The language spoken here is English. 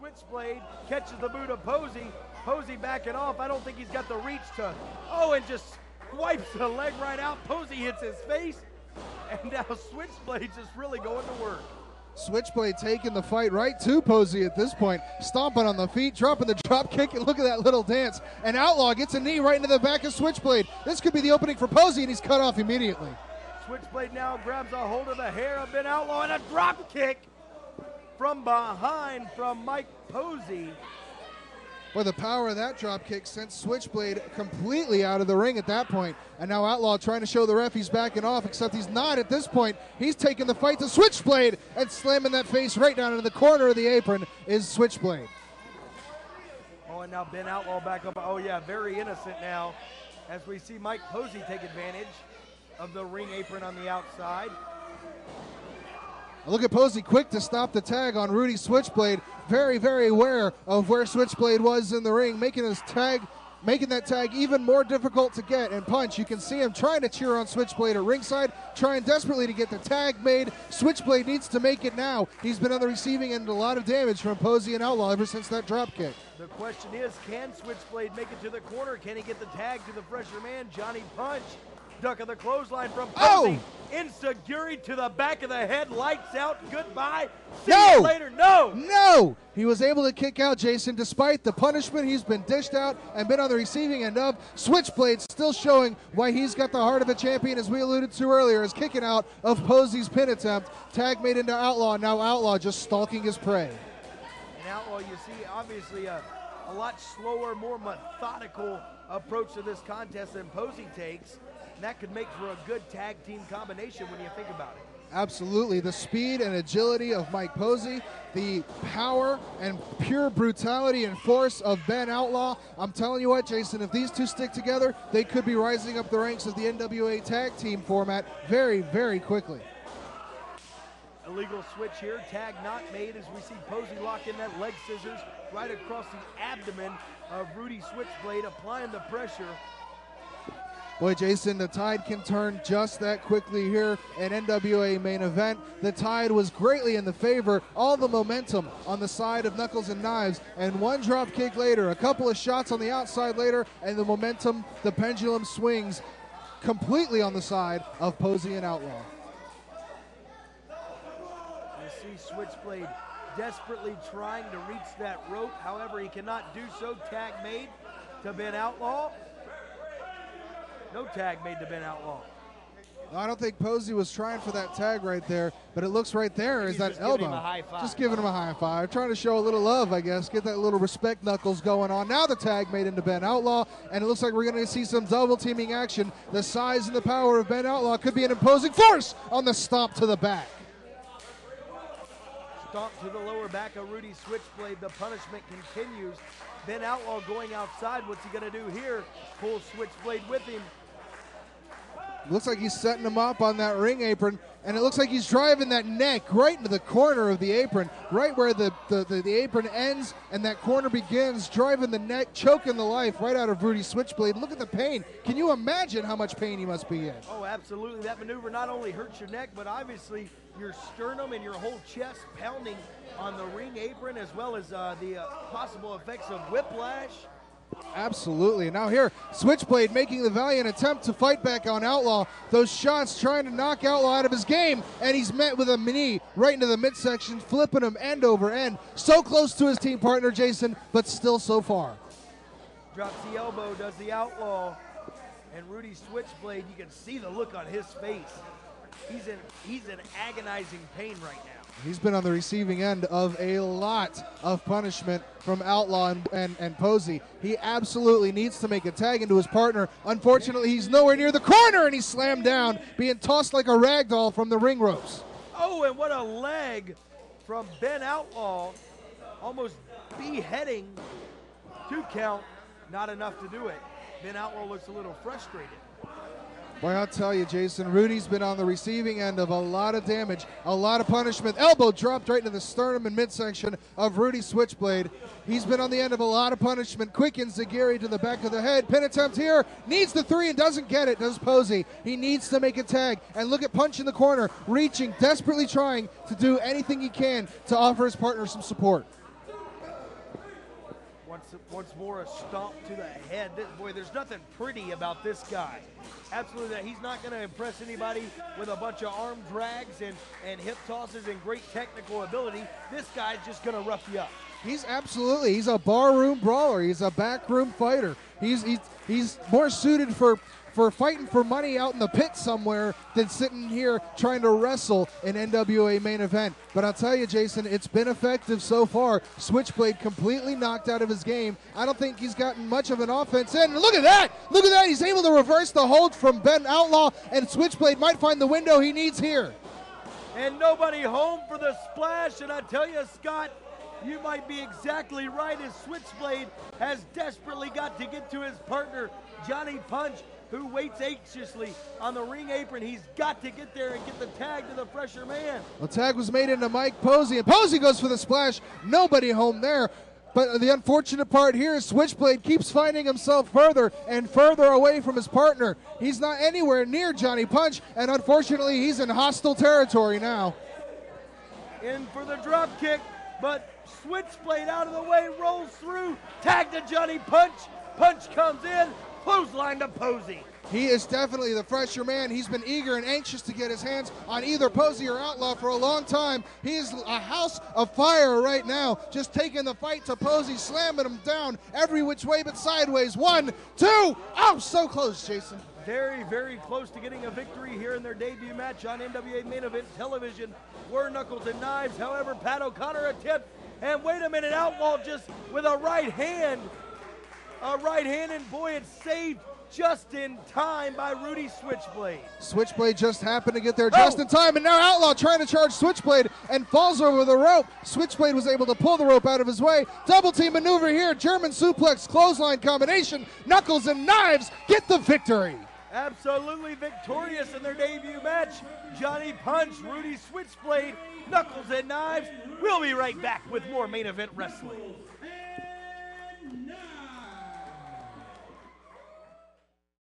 Switchblade catches the boot of Posey. Posey backing off. I don't think he's got the reach to Owen, just wipes the leg right out. Posey hits his face, and now Switchblade just really going to work. Switchblade taking the fight right to Posey at this point, stomping on the feet, dropping the drop kick, and look at that little dance. And Outlaw gets a knee right into the back of Switchblade. This could be the opening for Posey, and he's cut off immediately. Switchblade now grabs a hold of the hair of Ben Outlaw, and a drop kick from behind from Mike Posey. Boy, the power of that drop kick sent Switchblade completely out of the ring at that point. And now Outlaw trying to show the ref he's backing off, except he's not at this point. He's taking the fight to Switchblade and slamming that face right down into the corner of the apron is Switchblade. Oh, and now Ben Outlaw back up. Oh, yeah, very innocent now as we see Mike Posey take advantage of the ring apron on the outside. Look at Posey, quick to stop the tag on Rudy Switchblade. Very, very aware of where Switchblade was in the ring, making that tag even more difficult to get and punch. You can see him trying to cheer on Switchblade at ringside, trying desperately to get the tag made. Switchblade needs to make it now. He's been on the receiving end of a lot of damage from Posey and Outlaw ever since that drop kick. The question is, can Switchblade make it to the corner? Can he get the tag to the fresher man, Johnny Punch? Duck of the clothesline from Posey. Insta-Guri to the back of the head. Lights out. Goodbye. See you later. No. He was able to kick out Jason despite the punishment he's been dished out and been on the receiving end of. Switchblade still showing why he's got the heart of a champion, as we alluded to earlier, is kicking out of Posey's pin attempt. Tag made into Outlaw. Now Outlaw just stalking his prey. And Outlaw, you see, obviously a lot slower, more methodical approach to this contest than Posey takes. And that could make for a good tag team combination when you think about it. Absolutely. The speed and agility of Mike Posey, the power and pure brutality and force of Ben Outlaw. I'm telling you what, Jason, if these two stick together, they could be rising up the ranks of the NWA tag team format very, very quickly. Illegal switch here. Tag not made as we see Posey lock in that leg scissors right across the abdomen of Rudy Switchblade, applying the pressure. Boy, Jason, the tide can turn just that quickly here at NWA Main Event. The tide was greatly in the favor, all the momentum on the side of Knuckles and Knives, and one drop kick later, a couple of shots on the outside later, and the momentum, the pendulum swings completely on the side of Posey and Outlaw. You see Switchblade desperately trying to reach that rope. However, he cannot do so. Tag made to Ben Outlaw. No tag made to Ben Outlaw. No, I don't think Posey was trying for that tag right there, but it looks right there is that elbow. Giving him a high five. Just giving him a high five. Trying to show a little love, I guess. Get that little respect knuckles going on. Now the tag made into Ben Outlaw, and it looks like we're going to see some double teaming action. The size and the power of Ben Outlaw could be an imposing force on the stomp to the back. Stomp to the lower back of Rudy Switchblade. The punishment continues. Ben Outlaw going outside. What's he going to do here? Pull Switchblade with him. Looks like he's setting him up on that ring apron, and it looks like he's driving that neck right into the corner of the apron, right where the apron ends and that corner begins, driving the neck, choking the life right out of Rudy Switchblade. Look at the pain. Can you imagine how much pain he must be in? Oh, absolutely. That maneuver not only hurts your neck, but obviously your sternum and your whole chest pounding on the ring apron, as well as the possible effects of whiplash. Absolutely. Now here, Switchblade making the valiant attempt to fight back on Outlaw. Those shots trying to knock Outlaw out of his game, and he's met with a knee right into the midsection, flipping him end over end. So close to his team partner, Jason, but still so far. Drops the elbow, does the Outlaw, and Rudy Switchblade, you can see the look on his face. He's in agonizing pain right now. He's been on the receiving end of a lot of punishment from Outlaw and Posey. He absolutely needs to make a tag into his partner. Unfortunately, he's nowhere near the corner, and he's slammed down, being tossed like a rag doll from the ring ropes. Oh, and what a leg from Ben Outlaw, almost beheading. 2 count, not enough to do it. Ben Outlaw looks a little frustrated. Boy, I'll tell you, Jason, Rudy's been on the receiving end of a lot of damage, a lot of punishment. Elbow dropped right into the sternum and midsection of Rudy Switchblade. He's been on the end of a lot of punishment. Quick enziguri to the back of the head. Pin attempt here. Needs the 3 and doesn't get it, does Posey. He needs to make a tag. And look at Punch in the corner, reaching, desperately trying to do anything he can to offer his partner some support. once more a stomp to the head. Boy, there's nothing pretty about this guy. Absolutely not. He's not going to impress anybody with a bunch of arm drags and hip tosses and great technical ability. This guy's just going to rough you up. He's a barroom brawler. He's a backroom fighter. He's more suited for fighting for money out in the pit somewhere than sitting here trying to wrestle in NWA Main Event. But I'll tell you, Jason, it's been effective so far. Switchblade completely knocked out of his game. I don't think he's gotten much of an offense in. Look at that! Look at that! He's able to reverse the hold from Ben Outlaw, and Switchblade might find the window he needs here. And nobody home for the splash, and I tell you, Scott, you might be exactly right, as Switchblade has desperately got to get to his partner, Johnny Punch, who waits anxiously on the ring apron. He's got to get there and get the tag to the fresher man. The tag was made into Mike Posey, and Posey goes for the splash. Nobody home there. But the unfortunate part here is Switchblade keeps finding himself further and further away from his partner. He's not anywhere near Johnny Punch, and unfortunately he's in hostile territory now. In for the drop kick, but Switchblade out of the way, rolls through, tag to Johnny Punch. Punch comes in, clothesline to Posey. He is definitely the fresher man. He's been eager and anxious to get his hands on either Posey or Outlaw for a long time. He is a house of fire right now, just taking the fight to Posey, slamming him down every which way but sideways. 1, 2, oh, so close, Jason. Very, very close to getting a victory here in their debut match on NWA Main Event television. Were knuckles and knives, however, Pat O'Connor attempt, and wait a minute, Outlaw just with a right hand, and boy, it's saved just in time by Rudy Switchblade. Switchblade just happened to get there just in time, and now Outlaw trying to charge Switchblade and falls over the rope. Switchblade was able to pull the rope out of his way. Double team maneuver here, German suplex, clothesline combination, knuckles and knives get the victory. Absolutely victorious in their debut match. Johnny Punch, Rudy Switchblade, knuckles and knives. We'll be right back with more Main Event Wrestling.